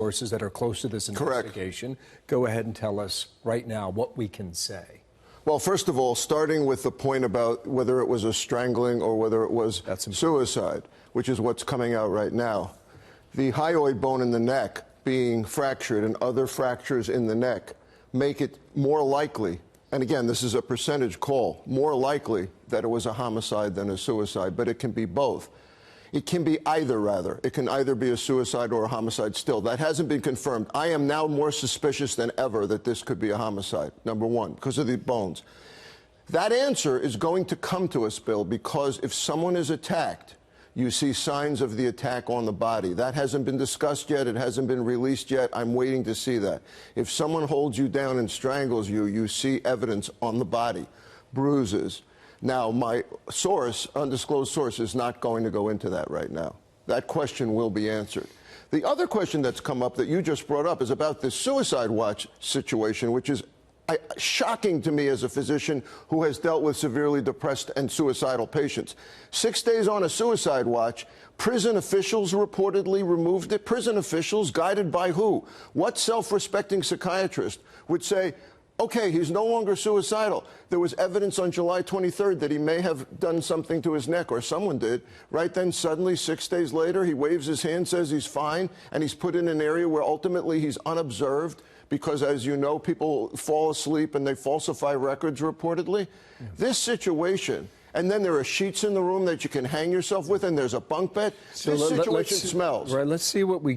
sources that are close to this investigation. Correct. Go ahead and tell us right now what we can say. Well, first of all, starting with the point about whether it was a strangling or whether it was suicide, which is what's coming out right now. The hyoid bone in the neck being fractured and other fractures in the neck make it more likely, and again, this is a percentage call, more likely that it was a homicide than a suicide, but it can be both. It can be either, rather. It can either be a suicide or a homicide still. That hasn't been confirmed. I am now more suspicious than ever that this could be a homicide, number one, because of the bones. That answer is going to come to us, Bill, because if someone is attacked, you see signs of the attack on the body. That hasn't been discussed yet. It hasn't been released yet. I'm waiting to see that. If someone holds you down and strangles you, you see evidence on the body, bruises. Now, my source, undisclosed source, is not going to go into that right now. That question will be answered. The other question that's come up that you just brought up is about this suicide watch situation, which is shocking to me as a physician who has dealt with severely depressed and suicidal patients. 6 days on a suicide watch, prison officials reportedly removed it. Prison officials, guided by who? What self-respecting psychiatrist would say, okay, he's no longer suicidal. There was evidence on July 23rd that he may have done something to his neck, or someone did. Right then, suddenly, 6 days later, he waves his hand, says he's fine, and he's put in an area where ultimately he's unobserved because, as you know, people fall asleep and they falsify records reportedly. Yeah. This situation, and then there are sheets in the room that you can hang yourself with, and there's a bunk bed. So this situation smells. Right, let's see what we